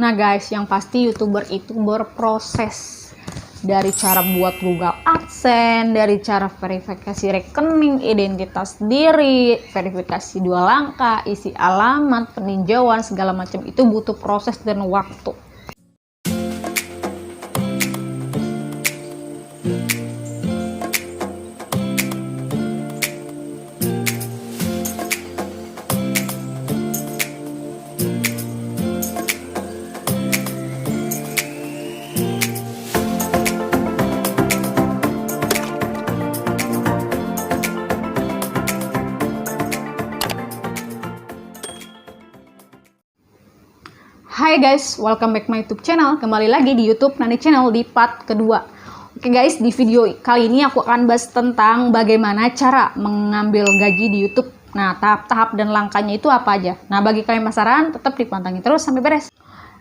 Nah guys, yang pasti YouTuber itu berproses dari cara buat Google AdSense, dari cara verifikasi rekening, identitas diri, verifikasi 2 langkah, isi alamat, peninjauan, segala macam itu butuh proses dan waktu. Hai guys, welcome back my YouTube channel. Kembali lagi di YouTube Nani Channel di part kedua. Oke guys, di video kali ini aku akan bahas tentang bagaimana cara mengambil gaji di YouTube. Nah, tahap-tahap dan langkahnya itu apa aja. Nah, bagi kalian penasaran, tetap dipantengin terus sampai beres.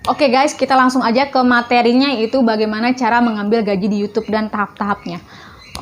Oke guys, kita langsung aja ke materinya, yaitu bagaimana cara mengambil gaji di YouTube dan tahap-tahapnya.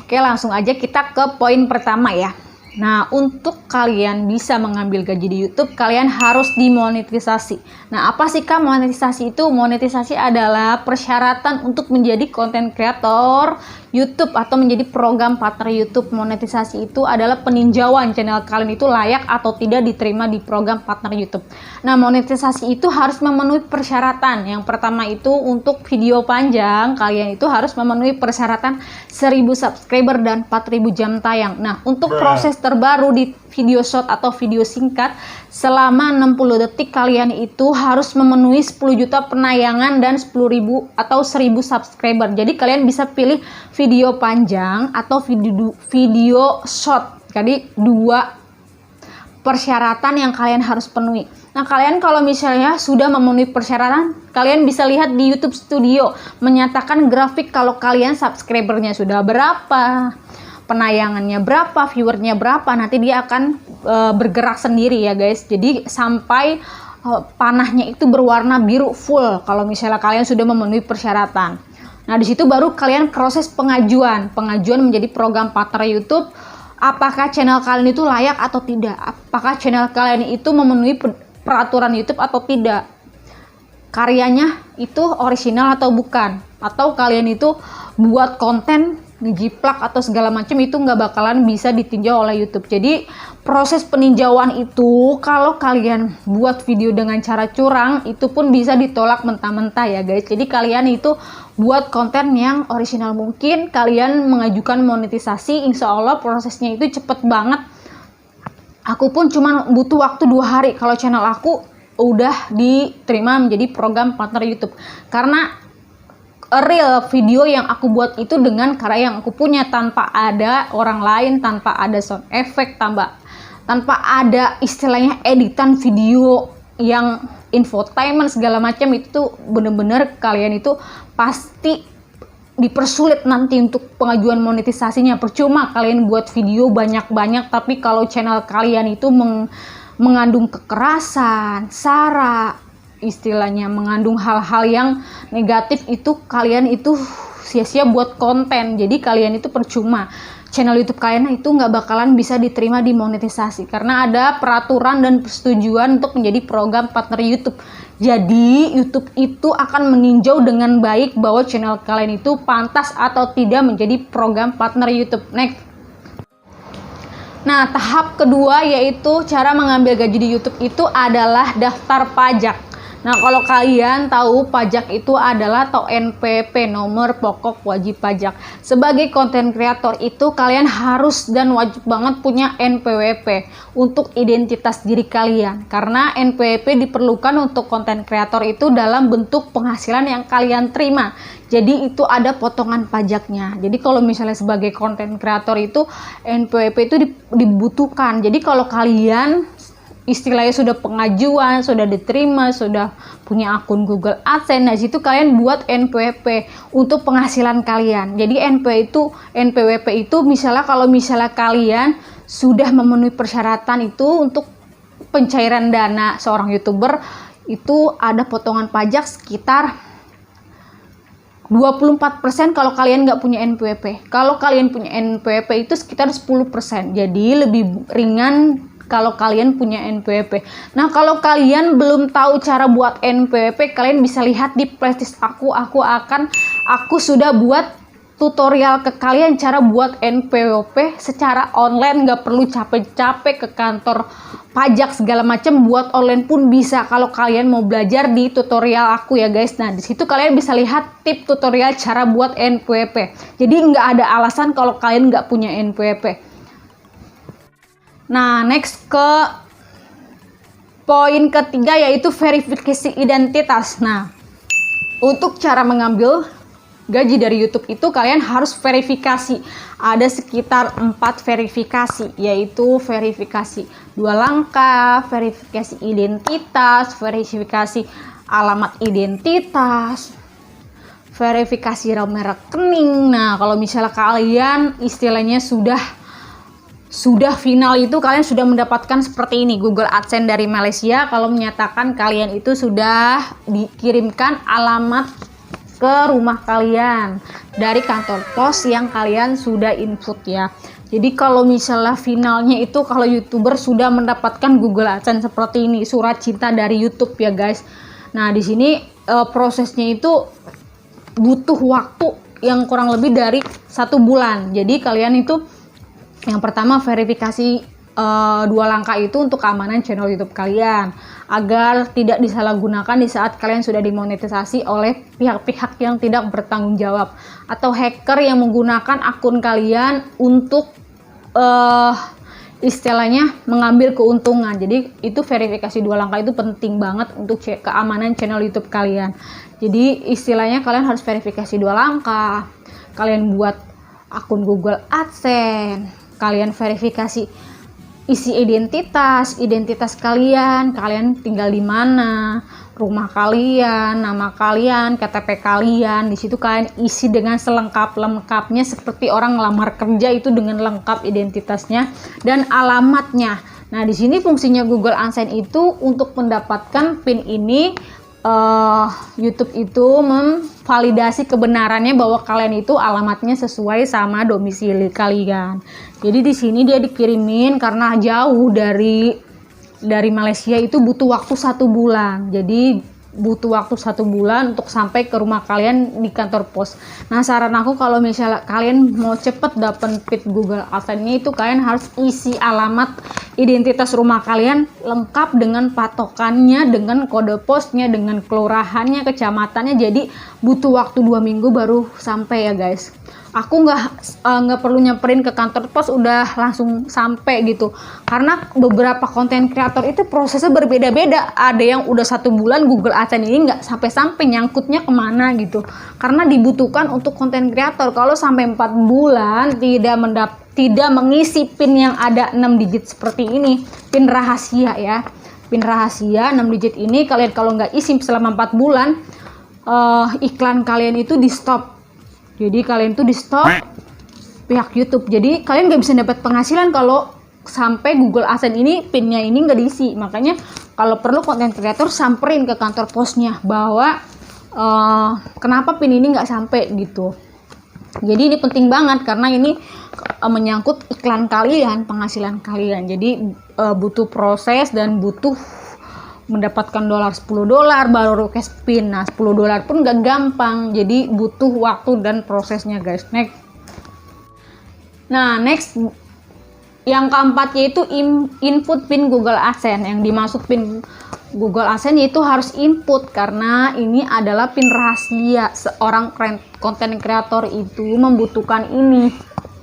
Oke, langsung aja kita ke poin pertama ya. Nah, untuk kalian bisa mengambil gaji di YouTube, kalian harus dimonetisasi. Nah, apa sih Kak monetisasi itu? Monetisasi adalah persyaratan untuk menjadi konten kreator YouTube atau menjadi program partner YouTube. Monetisasi itu adalah peninjauan channel kalian itu layak atau tidak diterima di program partner YouTube. Nah, monetisasi itu harus memenuhi persyaratan. Yang pertama itu untuk video panjang, kalian itu harus memenuhi persyaratan 1000 subscriber dan 4000 jam tayang. Nah, untuk proses terbaru di video short atau video singkat selama 60 detik kalian itu harus memenuhi 10 juta penayangan dan 10.000 atau 1000 subscriber. Jadi kalian bisa pilih video panjang atau video short. Jadi dua persyaratan yang kalian harus penuhi. Nah, kalian kalau misalnya sudah memenuhi persyaratan, kalian bisa lihat di YouTube Studio menyatakan grafik kalau kalian subscribernya sudah berapa, penayangannya berapa, viewernya berapa. Nanti dia akan bergerak sendiri ya guys. Jadi sampai panahnya itu berwarna biru full kalau misalnya kalian sudah memenuhi persyaratan. Nah, di situ baru kalian proses pengajuan menjadi program partner YouTube. Apakah channel kalian itu layak atau tidak? Apakah channel kalian itu memenuhi peraturan YouTube atau tidak? Karyanya itu original atau bukan? Atau kalian itu buat konten ngejiplak atau segala macam, itu nggak bakalan bisa ditinjau oleh YouTube. Jadi proses peninjauan itu kalau kalian buat video dengan cara curang itu pun bisa ditolak mentah-mentah ya guys. Jadi kalian itu buat konten yang original mungkin, kalian mengajukan monetisasi, insya Allah prosesnya itu cepet banget. Aku pun cuma butuh waktu 2 hari kalau channel aku udah diterima menjadi program partner YouTube. Karena real video yang aku buat itu dengan karya yang aku punya, tanpa ada orang lain, tanpa ada sound effect, tanpa ada istilahnya editan video yang infotainment segala macam. Itu bener-bener kalian itu pasti dipersulit nanti untuk pengajuan monetisasinya. Percuma kalian buat video banyak-banyak tapi kalau channel kalian itu mengandung kekerasan, sara, istilahnya mengandung hal-hal yang negatif, itu kalian itu sia-sia buat konten. Jadi kalian itu percuma, channel YouTube kalian itu nggak bakalan bisa diterima di monetisasi karena ada peraturan dan persetujuan untuk menjadi program partner YouTube. Jadi YouTube itu akan meninjau dengan baik bahwa channel kalian itu pantas atau tidak menjadi program partner YouTube. Next. Nah, tahap kedua yaitu cara mengambil gaji di YouTube itu adalah daftar pajak. Nah, kalau kalian tahu pajak itu adalah atau NPWP, nomor pokok wajib pajak. Sebagai konten kreator itu kalian harus dan wajib banget punya NPWP untuk identitas diri kalian. Karena NPWP diperlukan untuk konten kreator itu dalam bentuk penghasilan yang kalian terima. Jadi itu ada potongan pajaknya. Jadi kalau misalnya sebagai konten kreator itu NPWP itu dibutuhkan. Jadi kalau kalian istilahnya sudah pengajuan, sudah diterima, sudah punya akun Google AdSense, nah situ kalian buat NPWP untuk penghasilan kalian. Jadi NPWP itu misalnya kalau misalnya kalian sudah memenuhi persyaratan itu untuk pencairan dana seorang YouTuber, itu ada potongan pajak sekitar 24% kalau kalian nggak punya NPWP. Kalau kalian punya NPWP itu sekitar 10%. Jadi lebih ringan kalau kalian punya NPWP. Nah, kalau kalian belum tahu cara buat NPWP, kalian bisa lihat di playlist aku. Aku sudah buat tutorial ke kalian cara buat NPWP secara online, nggak perlu capek-capek ke kantor pajak segala macam, buat online pun bisa kalau kalian mau belajar di tutorial aku ya guys. Nah, di situ kalian bisa lihat tip tutorial cara buat NPWP. Jadi nggak ada alasan kalau kalian nggak punya NPWP. Nah, next ke poin ketiga yaitu verifikasi identitas. Nah, untuk cara mengambil gaji dari YouTube itu kalian harus verifikasi. Ada sekitar 4 verifikasi, yaitu verifikasi 2 langkah, verifikasi identitas, verifikasi alamat identitas, verifikasi nomor rekening. Nah, kalau misalnya kalian istilahnya sudah final, itu kalian sudah mendapatkan seperti ini, Google AdSense dari Malaysia kalau menyatakan kalian itu sudah dikirimkan alamat ke rumah kalian dari kantor pos yang kalian sudah input ya. Jadi kalau misalnya finalnya itu kalau YouTuber sudah mendapatkan Google AdSense seperti ini, surat cinta dari YouTube ya guys. Nah, di sini prosesnya itu butuh waktu yang kurang lebih dari 1 bulan. Jadi kalian itu yang pertama verifikasi 2 langkah itu untuk keamanan channel YouTube kalian agar tidak disalahgunakan di saat kalian sudah dimonetisasi oleh pihak-pihak yang tidak bertanggung jawab atau hacker yang menggunakan akun kalian untuk istilahnya mengambil keuntungan. Jadi itu verifikasi 2 langkah itu penting banget untuk keamanan channel YouTube kalian. Jadi istilahnya kalian harus verifikasi 2 langkah. Kalian buat akun Google AdSense, kalian verifikasi isi identitas kalian tinggal di mana, rumah kalian, nama kalian, KTP kalian. Di situ kalian isi dengan selengkap-lengkapnya seperti orang ngelamar kerja itu dengan lengkap identitasnya dan alamatnya. Nah, di sini fungsinya Google AdSense itu untuk mendapatkan PIN ini. YouTube itu memvalidasi kebenarannya bahwa kalian itu alamatnya sesuai sama domisili kalian. Jadi di sini dia dikirimin karena jauh dari Malaysia itu butuh waktu 1 bulan. Jadi butuh waktu 1 bulan untuk sampai ke rumah kalian di kantor pos. Nah, saran aku kalau misalnya kalian mau cepet dapet PIN Google AdSense-nya itu kalian harus isi alamat identitas rumah kalian lengkap dengan patokannya, dengan kode posnya, dengan kelurahannya, kecamatannya. Jadi butuh waktu 2 minggu baru sampai ya guys. Aku nggak perlu nyamperin ke kantor pos udah langsung sampai gitu, karena beberapa konten kreator itu prosesnya berbeda-beda. Ada yang udah 1 bulan Google AdSense ini nggak sampai nyangkutnya kemana gitu, karena dibutuhkan untuk konten kreator. Kalau sampai 4 bulan tidak mengisi PIN yang ada 6 digit seperti ini, PIN rahasia ya, PIN rahasia 6 digit ini kalian kalau nggak isi selama 4 bulan, iklan kalian itu di stop. Jadi kalian tuh di stop pihak YouTube. Jadi kalian nggak bisa dapat penghasilan kalau sampai Google AdSense ini PIN-nya ini nggak diisi. Makanya kalau perlu konten kreator samperin ke kantor posnya bahwa kenapa PIN ini nggak sampai gitu. Jadi ini penting banget karena ini menyangkut iklan kalian, penghasilan kalian. Jadi butuh proses dan butuh mendapatkan $10 baru cash PIN. Nah, $10 pun gak gampang, jadi butuh waktu dan prosesnya guys. Next yang keempat yaitu input PIN Google AdSense. Yang dimaksud PIN Google AdSense itu harus input karena ini adalah PIN rahasia. Seorang konten kreator itu membutuhkan ini,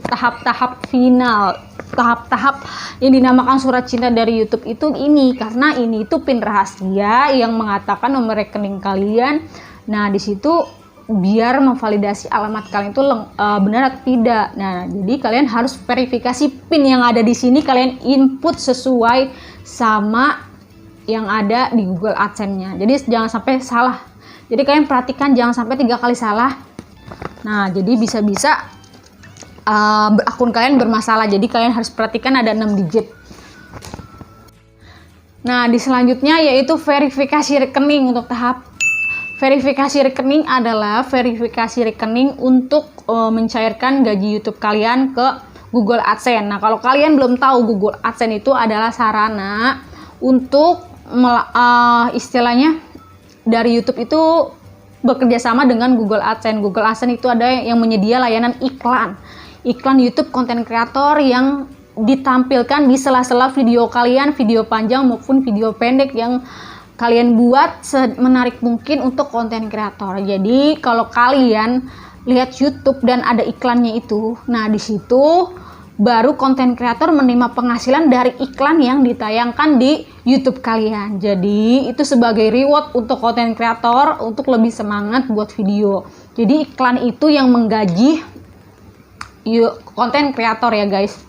tahap-tahap final, tahap-tahap yang dinamakan surat cinta dari YouTube itu ini, karena ini itu PIN rahasia yang mengatakan nomor rekening kalian. Nah, di situ biar memvalidasi alamat kalian itu benar atau tidak. Nah, jadi kalian harus verifikasi PIN yang ada di sini, kalian input sesuai sama yang ada di Google AdSense-nya. Jadi jangan sampai salah. Jadi kalian perhatikan jangan sampai 3 kali salah. Nah, jadi bisa-bisa akun kalian bermasalah. Jadi kalian harus perhatikan ada 6 digit. Nah, di selanjutnya yaitu verifikasi rekening. Untuk tahap verifikasi rekening adalah verifikasi rekening untuk mencairkan gaji YouTube kalian ke Google AdSense. Nah, kalau kalian belum tahu, Google AdSense itu adalah sarana untuk istilahnya dari YouTube itu bekerja sama dengan Google AdSense. Google AdSense itu ada yang menyedia layanan iklan YouTube konten kreator yang ditampilkan di sela-sela video kalian, video panjang maupun video pendek yang kalian buat semenarik mungkin untuk konten kreator. Jadi kalau kalian lihat YouTube dan ada iklannya itu, nah di situ baru konten kreator menerima penghasilan dari iklan yang ditayangkan di YouTube kalian. Jadi itu sebagai reward untuk konten kreator untuk lebih semangat buat video. Jadi iklan itu yang menggaji konten kreator ya guys.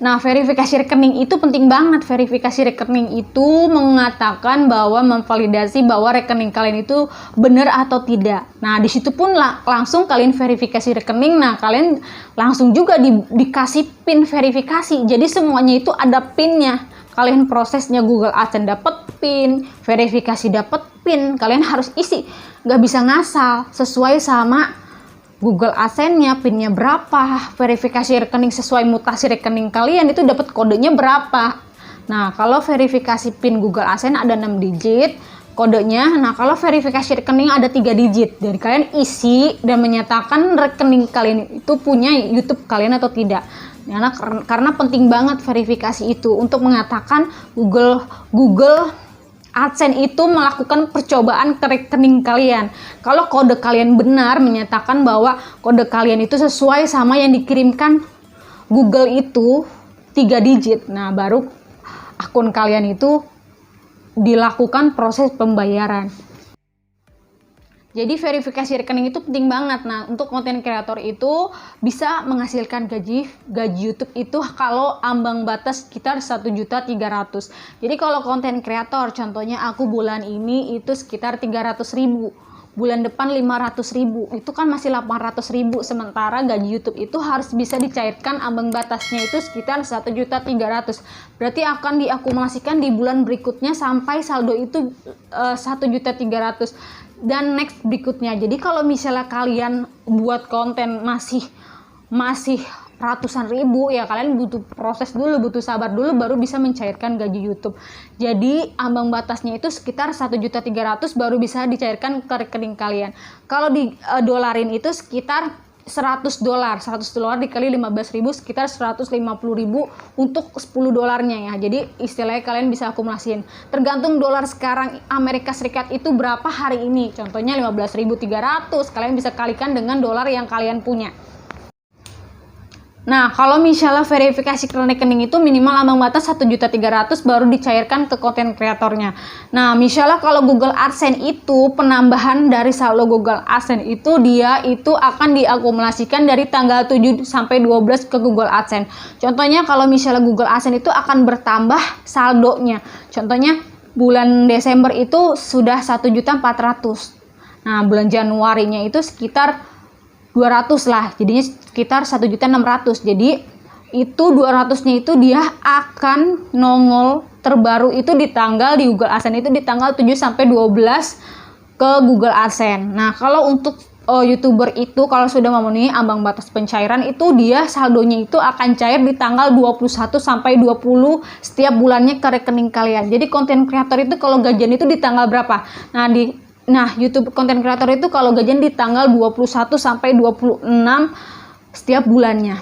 Nah, verifikasi rekening itu penting banget. Verifikasi rekening itu mengatakan bahwa memvalidasi bahwa rekening kalian itu benar atau tidak. Nah, di situ pun langsung kalian verifikasi rekening. Nah, kalian langsung juga dikasih PIN verifikasi. Jadi semuanya itu ada PIN-nya. Kalian prosesnya Google AdSense dapat PIN, verifikasi dapat PIN. Kalian harus isi. Nggak bisa ngasal, sesuai sama Google AdSense-nya, PIN-nya berapa, verifikasi rekening sesuai mutasi rekening kalian itu dapat kodenya berapa. Nah, kalau verifikasi PIN Google AdSense ada 6 digit kodenya. Nah, kalau verifikasi rekening ada 3 digit. Dari kalian isi dan menyatakan rekening kalian itu punya YouTube kalian atau tidak. Karena penting banget verifikasi itu untuk mengatakan Google AdSense itu melakukan percobaan ke rekening kalian. Kalau kode kalian benar, menyatakan bahwa kode kalian itu sesuai sama yang dikirimkan Google itu 3 digit. Nah, baru akun kalian itu dilakukan proses pembayaran. Jadi verifikasi rekening itu penting banget. Nah, untuk konten kreator itu bisa menghasilkan gaji YouTube itu kalau ambang batas sekitar 1.300.000. Jadi kalau konten kreator, contohnya aku bulan ini itu sekitar 300.000. Bulan depan 500.000. Itu kan masih 800.000. Sementara gaji YouTube itu harus bisa dicairkan ambang batasnya itu sekitar 1.300.000. Berarti akan diakumulasikan di bulan berikutnya sampai saldo itu 1.300.000. Dan next berikutnya. Jadi kalau misalnya kalian buat konten masih ratusan ribu, ya kalian butuh proses dulu, butuh sabar dulu baru bisa mencairkan gaji YouTube. Jadi ambang batasnya itu sekitar 1.300.000 baru bisa dicairkan ke rekening kalian. Kalau di dolarin itu sekitar $100 dikali 15.000 sekitar 150.000 untuk 10 dolarnya ya. Jadi istilahnya kalian bisa akumulasiin. Tergantung dolar sekarang Amerika Serikat itu berapa hari ini. Contohnya 15.300. Kalian bisa kalikan dengan dolar yang kalian punya. Nah, kalau misalnya verifikasi rekening itu minimal ambang batas 1.300.000 baru dicairkan ke konten kreatornya. Nah, misalnya kalau Google AdSense itu penambahan dari saldo Google AdSense itu dia itu akan diakumulasikan dari tanggal 7 sampai 12 ke Google AdSense. Contohnya kalau misalnya Google AdSense itu akan bertambah saldonya. Contohnya bulan Desember itu sudah 1.400.000. Nah, bulan Januarinya itu sekitar 200 lah, jadinya sekitar 1.600.000. Jadi itu 200-nya itu dia akan nongol terbaru itu di Google AdSense itu di tanggal 7 sampai 12 ke Google AdSense. Nah, kalau untuk YouTuber itu kalau sudah memenuhi ambang batas pencairan itu dia saldonya itu akan cair di tanggal 21 sampai 20 setiap bulannya ke rekening kalian. Jadi konten kreator itu kalau gajian itu di tanggal berapa? Nah, YouTube konten kreator itu kalau gajian di tanggal 21 sampai 26 setiap bulannya.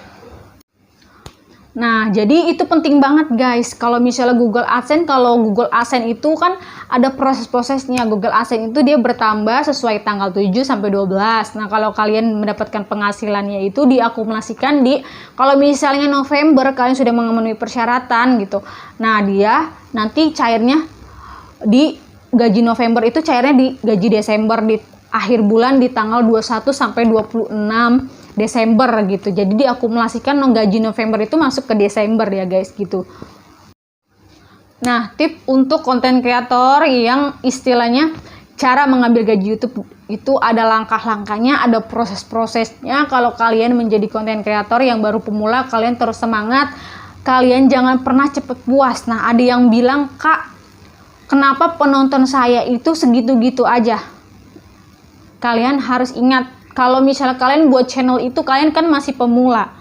Nah, jadi itu penting banget guys. Kalau misalnya Google AdSense itu kan ada proses-prosesnya. Google AdSense itu dia bertambah sesuai tanggal 7 sampai 12. Nah, kalau kalian mendapatkan penghasilannya itu diakumulasikan kalau misalnya November kalian sudah memenuhi persyaratan gitu. Nah, dia nanti cairnya di gaji November itu cairnya di gaji Desember di akhir bulan di tanggal 21 sampai 26 Desember gitu. Jadi diakumulasikan gaji November itu masuk ke Desember ya guys gitu. Nah, tip untuk konten kreator yang istilahnya cara mengambil gaji YouTube itu ada langkah-langkahnya, ada proses-prosesnya. Kalau kalian menjadi konten kreator yang baru pemula, kalian terus semangat. Kalian jangan pernah cepet puas. Nah, ada yang bilang, "Kak, kenapa penonton saya itu segitu-gitu aja?" Kalian harus ingat, kalau misalnya kalian buat channel itu, kalian kan masih pemula.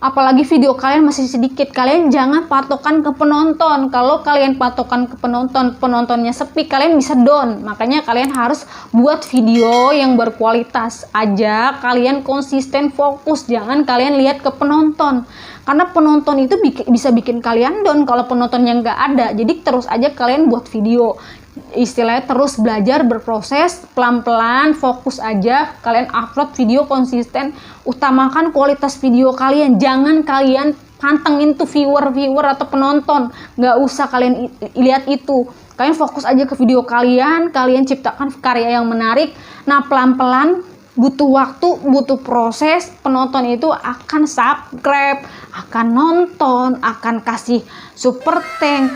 apalagi video kalian masih sedikit, kalian jangan patokan ke penonton. Kalau kalian patokan ke penonton, penontonnya sepi, kalian bisa down. Makanya kalian harus buat video yang berkualitas aja, kalian konsisten fokus, jangan kalian lihat ke penonton. Karena penonton itu bisa bikin kalian down kalau penontonnya nggak ada. Jadi terus aja kalian buat video, istilahnya terus belajar, berproses, pelan-pelan, fokus aja, kalian upload video konsisten, utamakan kualitas video kalian, jangan kalian pantengin tuh viewer atau penonton, nggak usah kalian lihat itu, kalian fokus aja ke video kalian, kalian ciptakan karya yang menarik. Nah, pelan-pelan, butuh waktu, butuh proses, penonton itu akan subscribe, akan nonton, akan kasih super thank,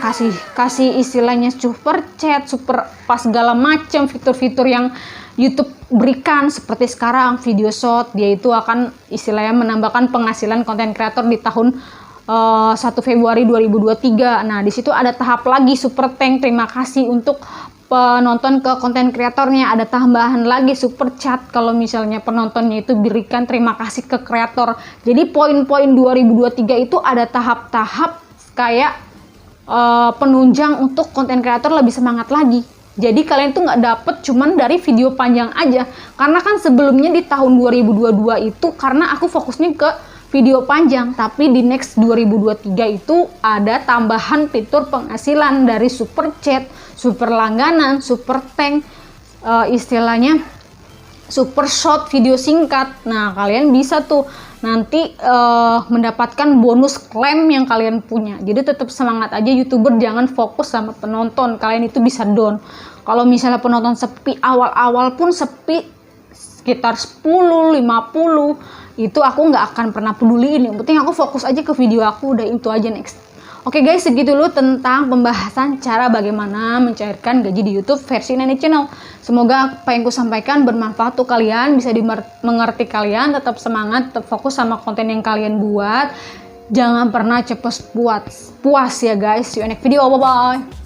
kasih istilahnya super chat, super pas segala macam fitur-fitur yang YouTube berikan. Seperti sekarang video short, dia itu akan istilahnya menambahkan penghasilan konten kreator di tahun 1 Februari 2023. Nah, di situ ada tahap lagi super thank, terima kasih untuk penonton ke konten kreatornya, ada tambahan lagi super chat kalau misalnya penontonnya itu berikan terima kasih ke kreator. Jadi poin-poin 2023 itu ada tahap-tahap kayak penunjang untuk konten kreator lebih semangat lagi. Jadi kalian tuh nggak dapet cuman dari video panjang aja, karena kan sebelumnya di tahun 2022 itu karena aku fokusnya ke video panjang, tapi di next 2023 itu ada tambahan fitur penghasilan dari super chat, super langganan, super thank, istilahnya super short, video singkat. Nah, kalian bisa tuh nanti mendapatkan bonus klaim yang kalian punya. Jadi tetap semangat aja YouTuber, jangan fokus sama penonton, kalian itu bisa down. Kalau misalnya penonton sepi, awal-awal pun sepi sekitar 10, 50, itu aku nggak akan pernah peduliin. Yang penting aku fokus aja ke video aku, udah itu aja next. Oke guys, segitu dulu tentang pembahasan cara bagaimana mencairkan gaji di YouTube versi Nani Channel. Semoga apa yang ku sampaikan bermanfaat untuk kalian, bisa dimengerti kalian, tetap semangat, tetap fokus sama konten yang kalian buat. Jangan pernah cepet puas ya guys. See you next video, bye bye.